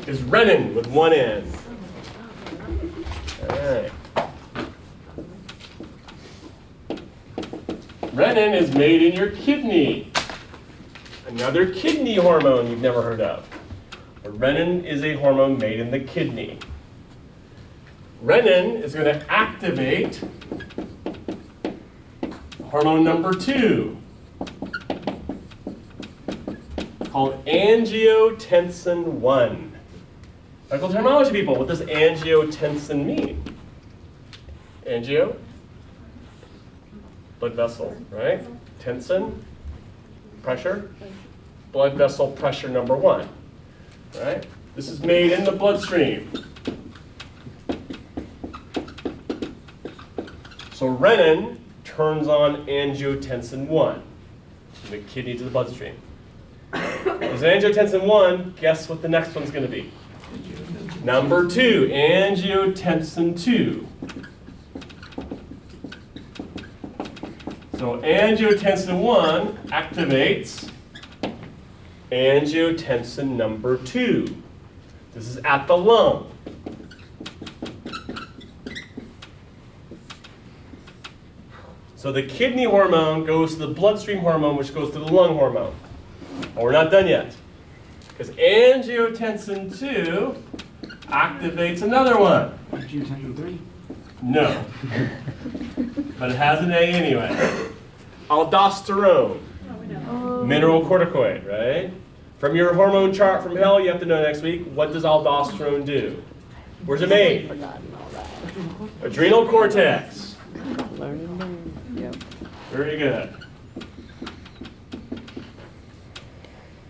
is renin with one N. All right. Renin is made in your kidney. Another kidney hormone you've never heard of. But renin is a hormone made in the kidney. Renin is going to activate hormone number 2, called angiotensin 1. Medical terminology, people. What does angiotensin mean? Angio? Blood vessel, right? Tensin? Pressure? Blood vessel pressure number 1. Right? This is made in the bloodstream. So renin turns on angiotensin 1 from the kidney to the bloodstream. There's angiotensin 1, guess what the next one's going to be? Number 2, angiotensin 2. So angiotensin 1 activates angiotensin number 2. This is at the lung. So the kidney hormone goes to the bloodstream hormone, which goes to the lung hormone. But we're not done yet. Because angiotensin 2 activates another one. Angiotensin 3? No. But it has an A anyway. Aldosterone. Mineral corticoid, right? From your hormone chart from hell, you have to know next week, what does aldosterone do? Where's it made? Adrenal cortex. Very good.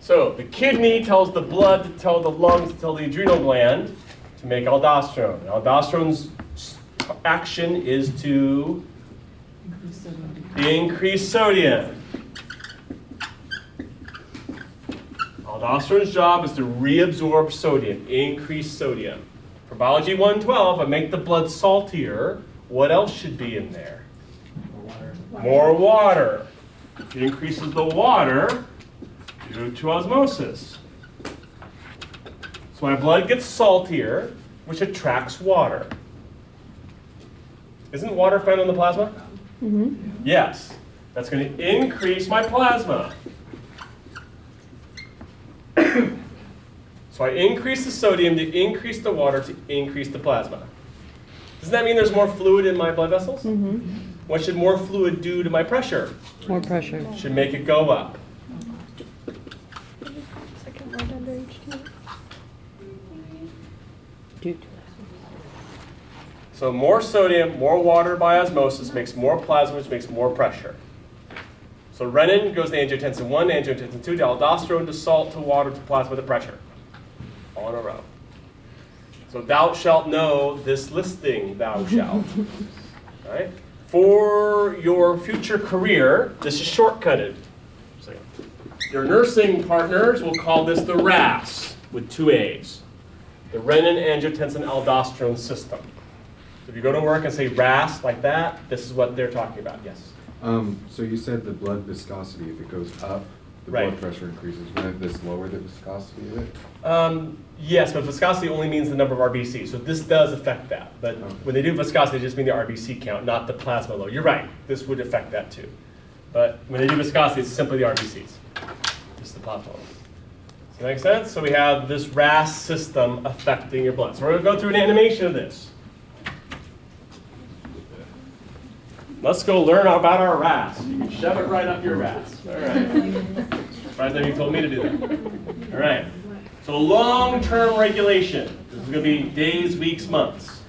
So the kidney tells the blood to tell the lungs to tell the adrenal gland to make aldosterone. Aldosterone's action is to increase sodium. Aldosterone's job is to reabsorb sodium, increase sodium. For Biology 112, I make the blood saltier. What else should be in there? More water. It increases the water due to osmosis. So my blood gets saltier, which attracts water. Isn't water found in the plasma? Mm-hmm. Yes. That's going to increase my plasma. So I increase the sodium to increase the water to increase the plasma. Doesn't that mean there's more fluid in my blood vessels? Mm-hmm. What should more fluid do to my pressure? More pressure. Should make it go up. Second one under HT. So more sodium, more water by osmosis makes more plasma, which makes more pressure. So renin goes to angiotensin 1, angiotensin 2, to aldosterone, to salt, to water, to plasma, to pressure. All in a row. So thou shalt know this listing, thou shalt. Right? For your future career, this is shortcutted. So your nursing partners will call this the RAS with 2 A's. The renin-angiotensin-aldosterone system. So if you go to work and say RAS like that, this is what they're talking about. Yes? So you said the blood viscosity, if it goes up, the Right. blood pressure increases. Wouldn't this lower the viscosity of it? Yes, but viscosity only means the number of RBC. So this does affect that. But Okay. when they do viscosity, they just mean the RBC count, not the plasma load. You're right. This would affect that too. But when they do viscosity, it's simply the RBCs. Just the plasma load. Does that make sense? So we have this RAS system affecting your blood. So we're going to go through an animation of this. Let's go learn about our RAS. You can shove it right up your RAS. All right. Surprised that you told me to do that. All right. So long-term regulation. This is going to be days, weeks, months.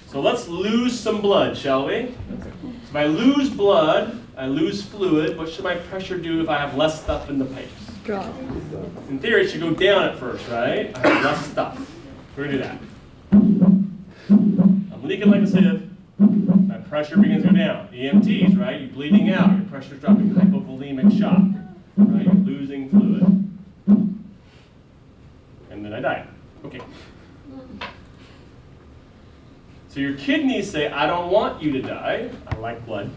So let's lose some blood, shall we? So if I lose blood, I lose fluid. What should my pressure do if I have less stuff in the pipes? Drop. In theory, it should go down at first, right? I have less stuff. We're going to do that. I'm leaking like a sieve. My pressure begins to go down. EMTs, right? You're bleeding out. Your pressure's dropping. Hypovolemic shock. Right? You're losing fluid. And then I die. Okay. So your kidneys say, I don't want you to die. I like blood.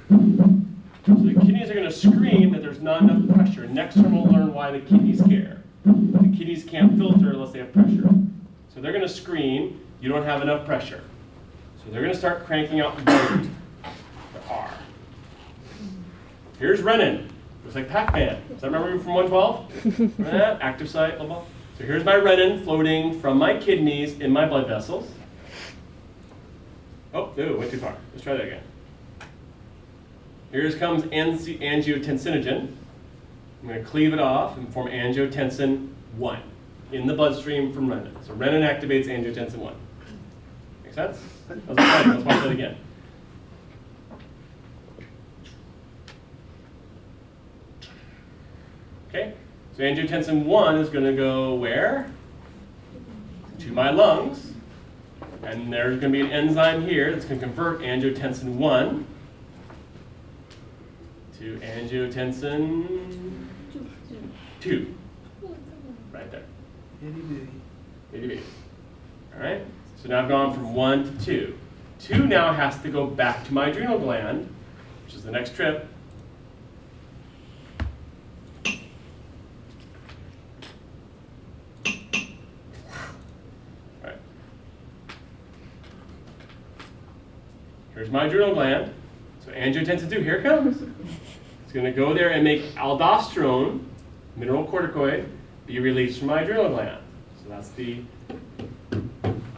So the kidneys are are going to scream that there's not enough pressure. Next term we'll learn why the kidneys care. The kidneys can't filter unless they have pressure. So they're going to scream, you don't have enough pressure. So they're going to start cranking out the R. Here's renin. Looks like Pac-Man. Does that remember from 112? Remember that? Active site, blah, blah. So here's my renin floating from my kidneys in my blood vessels. Oh, no, went too far. Let's try that again. Here comes angiotensinogen. I'm going to cleave it off and form angiotensin 1 in the bloodstream from renin. So renin activates angiotensin 1. Make sense? That was exciting. Let's watch that again. Okay, so angiotensin 1 is going to go where? To my lungs. And there's going to be an enzyme here that's going to convert angiotensin 1 to angiotensin 2. Right there. Itty bitty. All right? So now I've gone from 1 to 2. 2 now has to go back to my adrenal gland, which is the next trip. Here's my adrenal gland. So angiotensin 2, here it comes. It's going to go there and make aldosterone, mineralocorticoid, be released from my adrenal gland. So that's the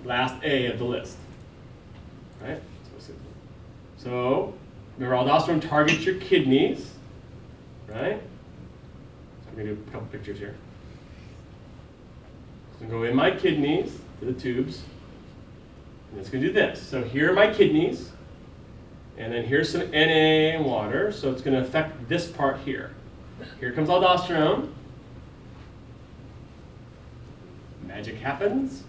last A of the list. Right? So remember, aldosterone targets your kidneys. Right? So I'm going to do a couple pictures here. So I'm going to go in my kidneys to the tubes. And it's going to do this. So here are my kidneys. And then here's some Na and water, so it's going to affect this part here. Here comes aldosterone. Magic happens.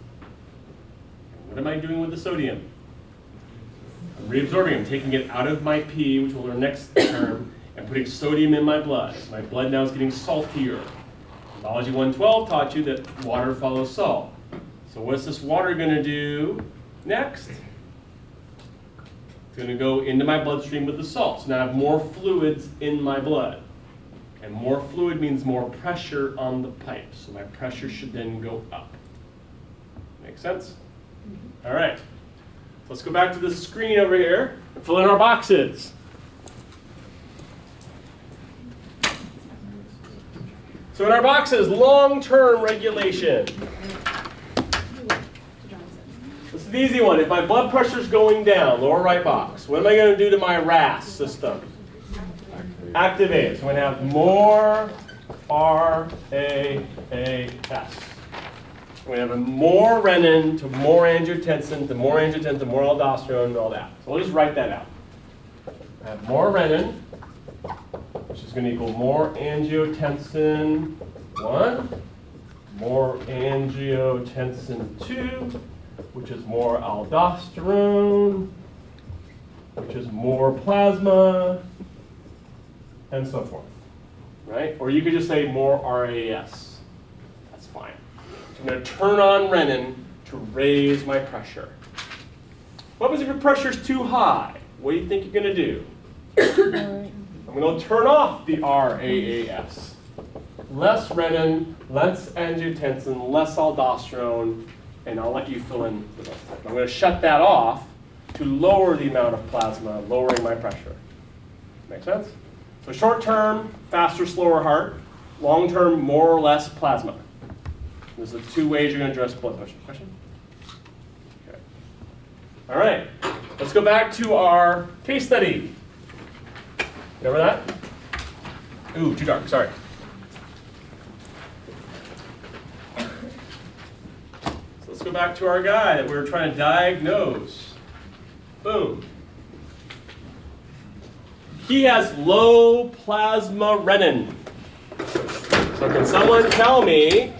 And what am I doing with the sodium? I'm reabsorbing. I'm taking it out of my pee, which we'll learn next term, and putting sodium in my blood. So my blood now is getting saltier. Physiology 112 taught you that water follows salt. So what's this water going to do next? It's going to go into my bloodstream with the salt. So now I have more fluids in my blood. And more fluid means more pressure on the pipe. So my pressure should then go up. Make sense? All right. Let's go back to the screen over here and fill in our boxes. So in our boxes, long-term regulation. This is the easy one. If my blood pressure is going down, lower right box, what am I going to do to my RAS system? Activate it. So I'm going to have more RAAS. I'm going to have more renin to more angiotensin to more aldosterone and all that. So we'll just write that out. I have more renin, which is going to equal more angiotensin 1, more angiotensin 2, which is more aldosterone, which is more plasma, and so forth. Right? Or you could just say more RAS. That's fine. So I'm going to turn on renin to raise my pressure. What happens if your pressure is too high? What do you think you're going to do? I'm going to turn off the RAAS. Less renin, less angiotensin, less aldosterone, and I'll let you fill in the rest. I'm going to shut that off to lower the amount of plasma, lowering my pressure. Make sense? So short term, faster, slower heart. Long term, more or less plasma. Those are the two ways you're going to address blood pressure. Question? Okay. All right. Let's go back to our case study. Remember that? Ooh, too dark. Sorry. So let's go back to our guy that we were trying to diagnose. Boom. He has low plasma renin. So can someone tell me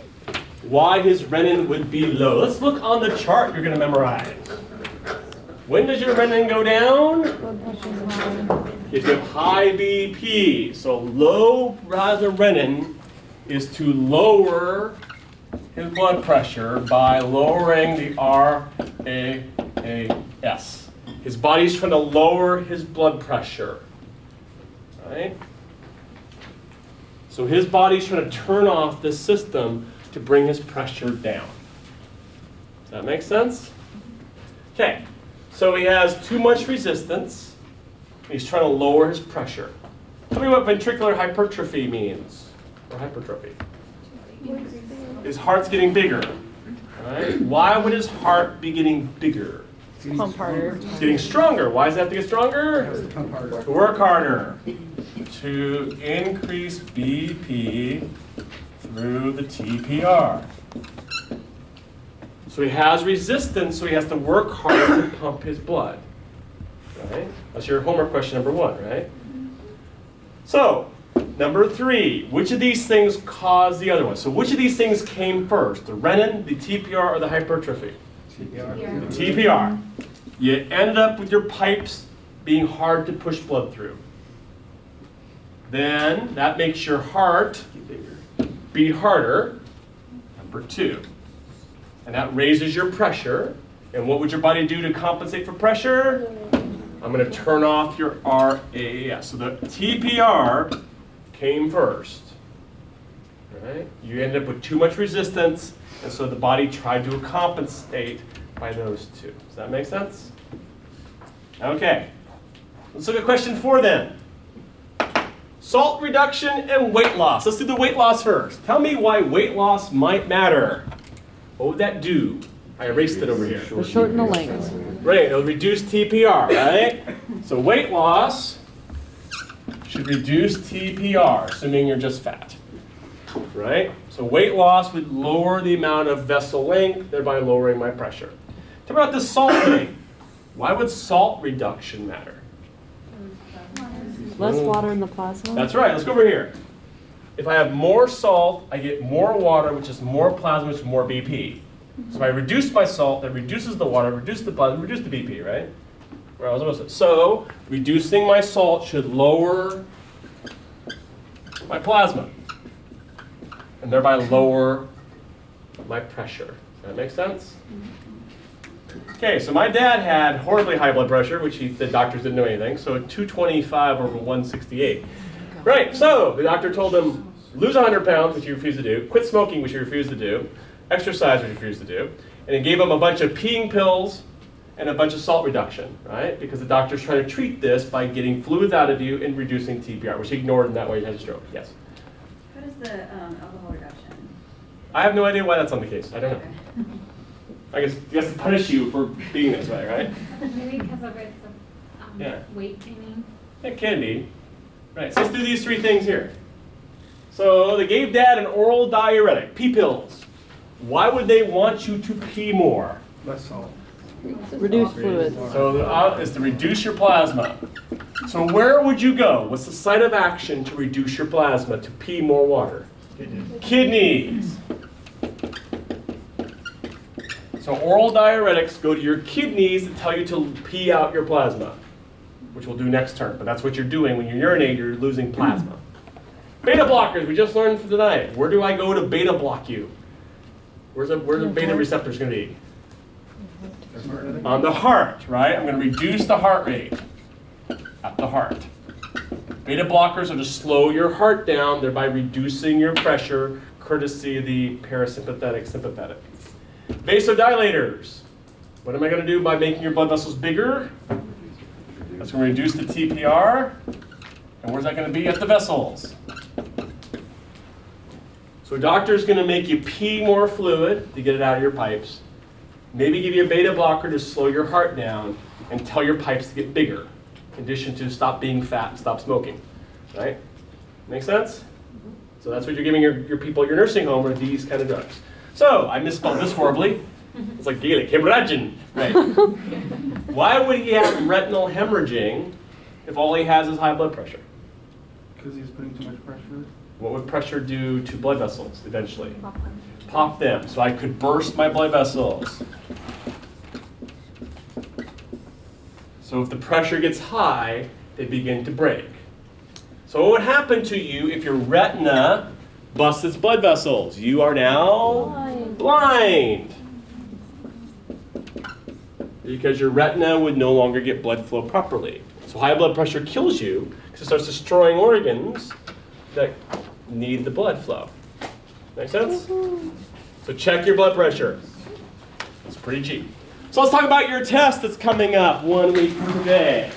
why his renin would be low? Let's look on the chart you're going to memorize. When does your renin go down? If you have high BP. So low plasma renin is to lower his blood pressure by lowering the RAAS. His body's trying to lower his blood pressure. Right? So his body's trying to turn off this system to bring his pressure down. Does that make sense? Okay, so he has too much resistance. He's trying to lower his pressure. Tell me what ventricular hypertrophy means, or hypertrophy. His heart's getting bigger. Right? Why would his heart be getting bigger? Pump harder. It's getting stronger. Why does it have to get stronger? To work harder. To increase BP through the TPR. So he has resistance, so he has to work harder to pump his blood. Right? That's your homework question number 1, right? So, number 3, which of these things caused the other one? So which of these things came first? The renin, the TPR, or the hypertrophy? TPR. The TPR. You ended up with your pipes being hard to push blood through. Then that makes your heart beat harder, number 2. And that raises your pressure. And what would your body do to compensate for pressure? I'm going to turn off your RAAS. So the TPR came first. Right? You ended up with too much resistance, and so the body tried to compensate by those 2. Does that make sense? Okay. Let's look at question 4 then. Salt reduction and weight loss. Let's do the weight loss first. Tell me why weight loss might matter. What would that do? I erased it over here. The shorten the length. Right, it'll reduce TPR, right? So weight loss should reduce TPR, assuming you're just fat, right? So weight loss would lower the amount of vessel length, thereby lowering my pressure. Talk about the salt thing. Why would salt reduction matter? Less water in the plasma. That's right, let's go over here. If I have more salt, I get more water, which is more plasma, which is more BP. So if I reduce my salt, that reduces the water, reduce the plasma, reduce the BP, right? Where I was supposed to. So reducing my salt should lower my plasma, and thereby lower my pressure. Does that make sense? Okay, so my dad had horribly high blood pressure, which the doctors didn't know anything, so 225 over 168. Right, so the doctor told him, lose 100 pounds, which he refused to do, quit smoking, which he refused to do, exercise, which he refused to do, and he gave him a bunch of peeing pills and a bunch of salt reduction, right? Because the doctor's trying to treat this by getting fluids out of you and reducing TPR, which he ignored, and that way he had a stroke. Yes? How does the alcohol reduction? I have no idea why that's on the case. I don't know. Okay. I guess he has to punish you for being this way, right? Maybe because of its Yeah. weight gaining. It can be. Right, so let's do these 3 things here. So they gave Dad an oral diuretic, pee pills. Why would they want you to pee more? Less salt. Reduce fluids. So is to reduce your plasma. So where would you go? What's the site of action to reduce your plasma, to pee more water? Kidneys. So oral diuretics go to your kidneys and tell you to pee out your plasma, which we'll do next term. But that's what you're doing when you urinate, you're losing plasma. Beta blockers, we just learned for tonight. Where do I go to beta block you? Where's the beta receptors going to be? On the heart, right? I'm going to reduce the heart rate at the heart. Beta blockers are to slow your heart down, thereby reducing your pressure, courtesy of the parasympathetic, sympathetic. Vasodilators. What am I going to do by making your blood vessels bigger? That's going to reduce the TPR. And where's that going to be? At the vessels. So a doctor's going to make you pee more fluid to get it out of your pipes. Maybe give you a beta blocker to slow your heart down and tell your pipes to get bigger. In addition to stop being fat and stop smoking. Right? Make sense? So that's what you're giving your people at your nursing home, are these kind of drugs. So I misspelled this horribly. It's like Gaelic, hemorrhaging. Right. Why would he have retinal hemorrhaging if all he has is high blood pressure? Because he's putting too much pressure. What would pressure do to blood vessels eventually? Pop them. So I could burst my blood vessels. So if the pressure gets high, they begin to break. So what would happen to you if your retina busts its blood vessels? You are now blind. Because your retina would no longer get blood flow properly. So high blood pressure kills you because it starts destroying organs that need the blood flow. Make sense? So check your blood pressure. It's pretty cheap. So let's talk about your test that's coming up 1 week from today.